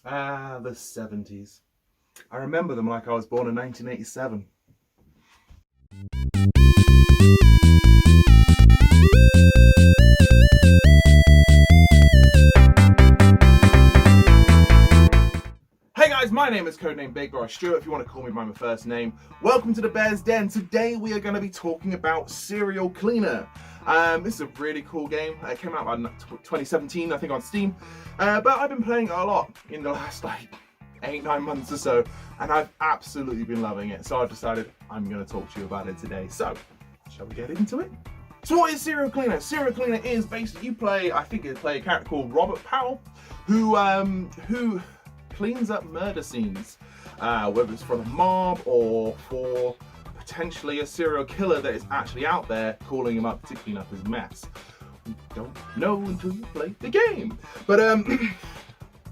Ah, the 70s. I remember them like I was born in 1987. Hey guys, my name is CODENAMEBIGBEAR, Stuart if you want to call me by my first name. Welcome to the Bear's Den. Today we are going to be talking about Serial Cleaner. This is a really cool game. It came out in 2017, I think, on Steam. But I've been playing it a lot in the last 8-9 months or so, and I've absolutely been loving it. So I've decided I'm going to talk to you about it today. So, shall we get into it? So what is Serial Cleaner? Serial Cleaner is basically you play a character called Robert Powell, who cleans up murder scenes, whether it's for the mob or for potentially a serial killer that is actually out there calling him up to clean up his mess. You don't know until you play the game. But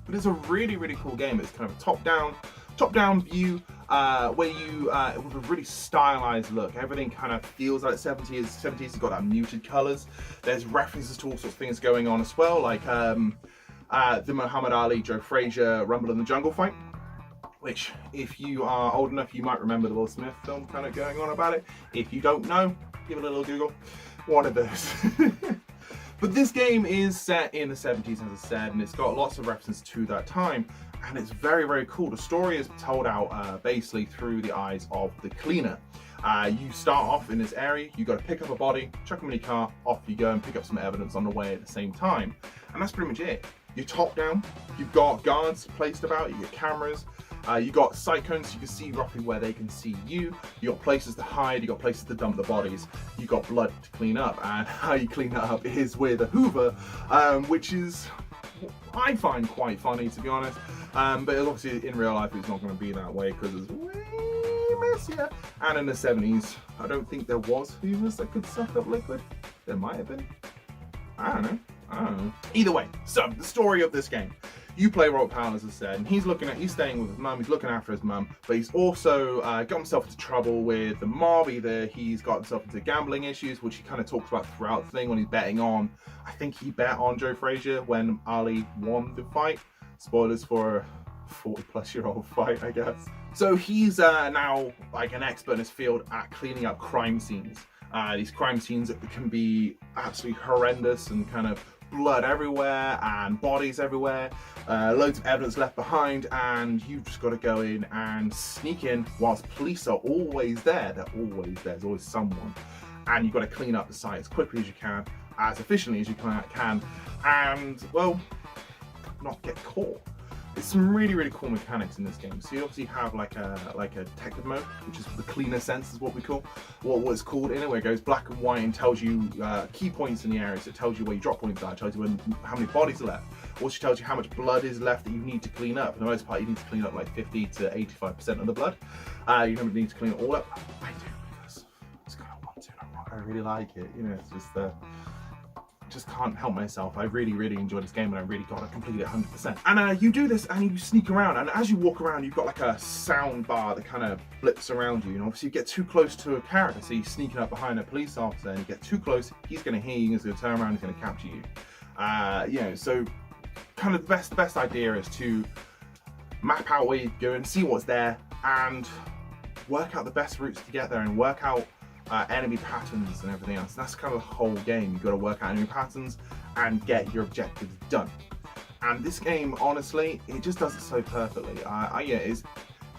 it's a really, really cool game. It's kind of a top-down view where you with a really stylized look. Everything kind of feels like 70s. 70s has got that muted colors. There's references to all sorts of things going on as well, like the Muhammad Ali, Joe Frazier, Rumble in the Jungle fight, which if you are old enough, you might remember the Will Smith film kind of going on about it. If you don't know, give it a little Google. One of those. But this game is set in the 70s, as I said, and it's got lots of references to that time, and it's very, very cool. The story is told out basically through the eyes of the cleaner. You start off in this area, you got to pick up a body, chuck them in your car, off you go and pick up some evidence on the way at the same time. And that's pretty much it. You're top down, you've got guards placed about, you get cameras, you got sight cones so you can see roughly where they can see you, you got places to hide, you got places to dump the bodies, you got blood to clean up, and how you clean that up is with a Hoover, which is, I find quite funny, to be honest, but obviously in real life it's not going to be that way because it's way messier, and in the 70s I don't think there was Hoovers that could suck up liquid. There might have been, I don't know. Either way, so the story of this game. You play Robert Powell, as I said, and he's staying with his mum, he's looking after his mum, but he's also got himself into trouble with the mob. Either he's got himself into gambling issues, which he kind of talks about throughout the thing when he's betting on, I think he bet on Joe Frazier when Ali won the fight. Spoilers for a 40-plus-year-old fight, I guess. So he's now like an expert in his field at cleaning up crime scenes. These crime scenes that can be absolutely horrendous and kind of blood everywhere and bodies everywhere, loads of evidence left behind, and you've just got to go in and sneak in whilst police are always there. They're always there. There's always someone, and you've got to clean up the site as quickly as you can, as efficiently as you can, and well, not get caught. There's some really, really cool mechanics in this game. So you obviously have like a detective mode, which is the cleaner sense is what it's called in it, where it goes black and white and tells you key points in the area. So it tells you where your drop points are, it tells you how many bodies are left. Also tells you how much blood is left that you need to clean up. For the most part, you need to clean up like 50 to 85% of the blood. You don't need to clean it all up. I do because I just kind of want to. I really like it. You know, it's just just can't help myself. I really, really enjoy this game, and I really got to complete it 100%. And you do this and you sneak around, and as you walk around, you've got like a sound bar that kind of blips around you. And obviously you get too close to a character, so you're sneaking up behind a police officer, and you get too close, he's going to hear you, he's going to turn around, he's going to capture you. You know, so kind of the best idea is to map out where you go and see what's there, and work out the best routes to get there, and work out enemy patterns and everything else. That's kind of the whole game. You've got to work out enemy patterns and get your objectives done. And this game, honestly, it just does it so perfectly. Yeah, it's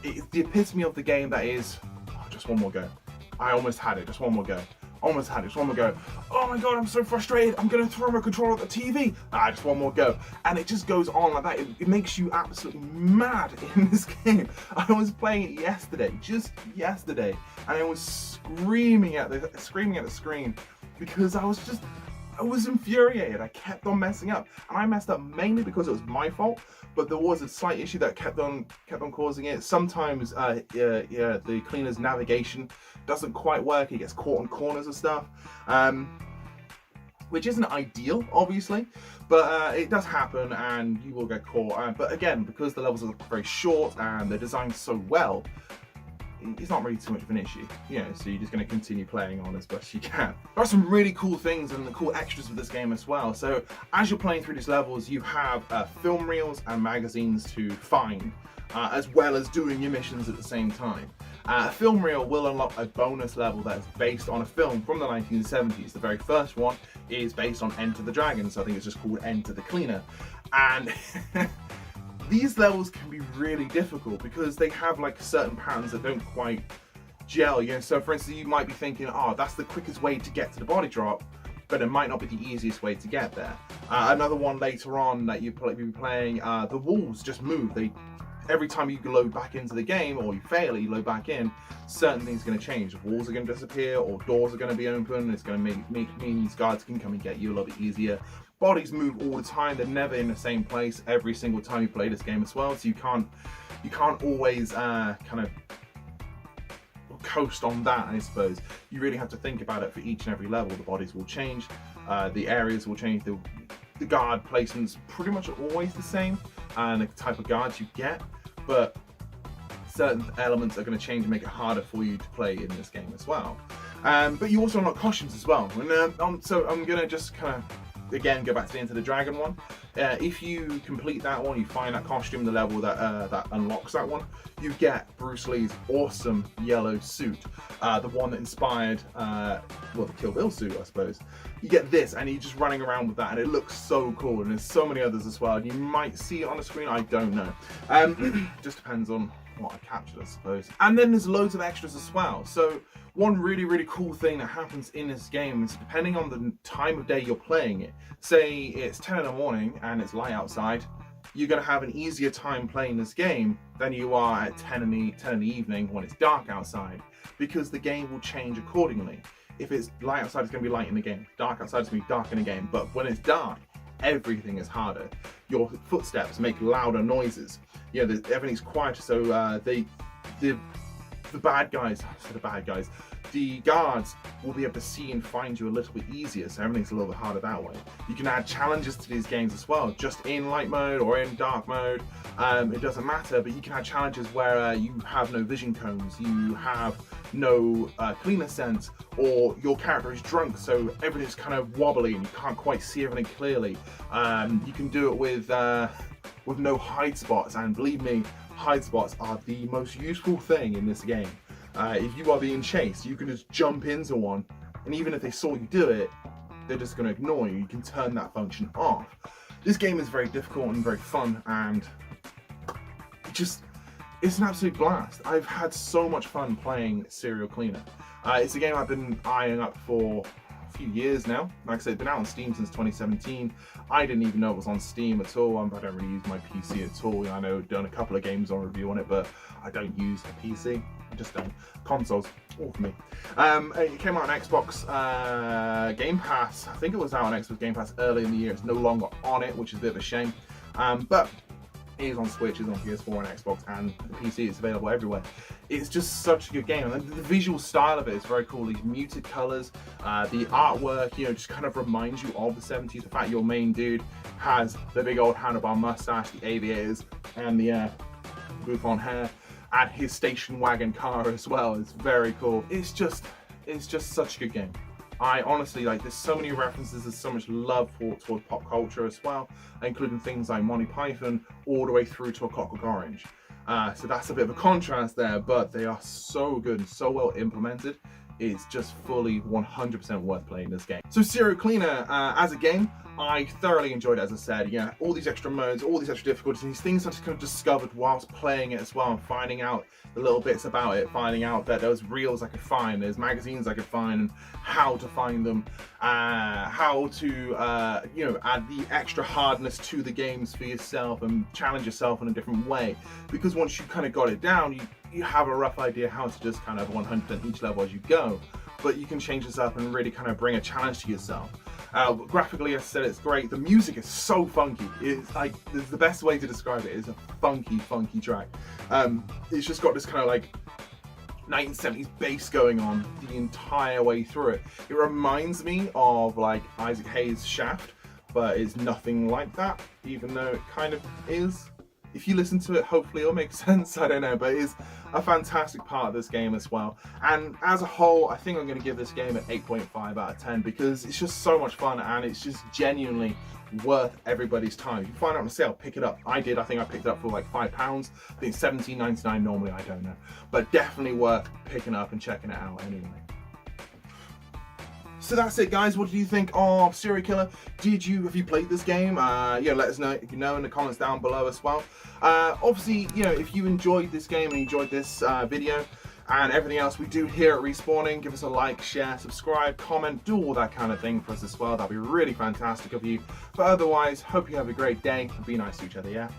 the epitome of the game that is, oh, just one more go. I almost had it, just one more go. Almost had it, just one more go. Oh my god, I'm so frustrated. I'm gonna throw my controller at the TV. Just one more go. And it just goes on like that. It makes you absolutely mad in this game. I was playing it yesterday, just yesterday, and I was screaming at the screen because I was infuriated. I kept on messing up, and I messed up mainly because it was my fault, but there was a slight issue that kept on causing it. Sometimes the cleaner's navigation doesn't quite work. He gets caught on corners and stuff, which isn't ideal, obviously, but it does happen, and you will get caught. But again, because the levels are very short and they're designed so well, it's not really too much of an issue, you know, so you're just going to continue playing on as best you can. There are some really cool things and cool extras with this game as well. So as you're playing through these levels, you have film reels and magazines to find, as well as doing your missions at the same time. A film reel will unlock a bonus level that is based on a film from the 1970s. The very first one is based on Enter the Dragon, so I think it's just called Enter the Cleaner. And these levels can be really difficult because they have like certain patterns that don't quite gel, you know. So for instance, you might be thinking, oh, that's the quickest way to get to the body drop, but it might not be the easiest way to get there. Another one later on that you'll be playing, the walls just move. Every time you load back into the game, or you fail, you load back in, certain things are going to change. Walls are going to disappear, or doors are going to be open. It's going to mean these guards can come and get you a little bit easier. Bodies move all the time. They're never in the same place every single time you play this game as well. So you can't always kind of coast on that, I suppose. You really have to think about it for each and every level. The bodies will change, the areas will change, the guard placement's pretty much always the same, and the type of guards you get, but certain elements are going to change and make it harder for you to play in this game as well. But you also unlock costumes as well. And so I'm going to just kind of again go back to the Enter the Dragon one. If you complete that one, you find that costume, the level that unlocks that one, you get Bruce Lee's awesome yellow suit, the one that inspired well, the Kill Bill suit, I suppose. You get this, and you're just running around with that, and it looks so cool. And there's so many others as well. You might see it on the screen, I don't know. Just depends on what I captured, I suppose. And then there's loads of extras as well. So one really cool thing that happens in this game is, depending on the time of day you're playing it, say it's 10 in the morning and it's light outside, you're going to have an easier time playing this game than you are at 10 in the evening when it's dark outside, because the game will change accordingly. If it's light outside, it's going to be light in the game. Dark outside, it's going to be dark in the game. But when it's dark, everything is harder. Your footsteps make louder noises. You know, everything's quieter. So the guards will be able to see and find you a little bit easier, so everything's a little bit harder that way. You can add challenges to these games as well, just in light mode or in dark mode. It doesn't matter, but you can add challenges where you have no vision cones, you have no cleaner sense, or your character is drunk, so everything's kind of wobbly and you can't quite see everything clearly. You can do it with no hide spots, and believe me, hide spots are the most useful thing in this game. If you are being chased, you can just jump into one, and even if they saw you do it, they're just going to ignore you. You can turn that function off. This game is very difficult and very fun, and it's an absolute blast. I've had so much fun playing Serial Cleaner. It's a game I've been eyeing up for a few years now. Like I said, it's been out on Steam since 2017. I didn't even know it was on Steam at all. I don't really use my PC at all. I know I've done a couple of games on review on it, but I don't use a PC. I just don't. Consoles, all for me. It came out on Xbox Game Pass. I think it was out on Xbox Game Pass early in the year. It's no longer on it, which is a bit of a shame. But it is on Switch, it's on PS4 and Xbox, and the PC. It's available everywhere. It's just such a good game, and the visual style of it is very cool. These muted colors, the artwork, you know, just kind of reminds you of the 70s. The fact your main dude has the big old handlebar mustache, the aviators, and the bouffant hair, and his station wagon car as well. It's very cool. It's just such a good game. I honestly, like, there's so many references, there's so much love towards pop culture as well, including things like Monty Python all the way through to A Clockwork Orange. So that's a bit of a contrast there, but they are so good and so well implemented. It's just fully 100% worth playing this game. So Serial Cleaner, as a game, I thoroughly enjoyed it, as I said. Yeah, all these extra modes, all these extra difficulties, these things I just kind of discovered whilst playing it as well, and finding out the little bits about it, finding out that there was reels I could find, there's magazines I could find, and how to find them, how to you know, add the extra hardness to the games for yourself and challenge yourself in a different way. Because once you kind of got it down, you have a rough idea how to just kind of 100% each level as you go, but you can change this up and really kind of bring a challenge to yourself. Graphically, as I said, it's great. The music is so funky. It's like, there's the best way to describe it. It's a funky track. It's just got this kind of like 1970s bass going on the entire way through it. It reminds me of like Isaac Hayes' Shaft, but it's nothing like that, even though it kind of is. if you listen to it, hopefully it'll make sense. I don't know, but it is a fantastic part of this game as well. And as a whole, I think I'm going to give this game an 8.5 out of 10 because it's just so much fun and it's just genuinely worth everybody's time. If you find it on sale, pick it up. I did. I think I picked it up for like £5. I think £17.99 normally. I don't know, but definitely worth picking up and checking it out anyway. So that's it, guys. What do you think of Serial Killer? Have you played this game? Yeah, let us know if you know in the comments down below as well. Obviously, you know, if you enjoyed this game and enjoyed this video and everything else we do here at Respawning, give us a like, share, subscribe, comment, do all that kind of thing for us as well. That'd be really fantastic of you. But otherwise, hope you have a great day and be nice to each other, yeah?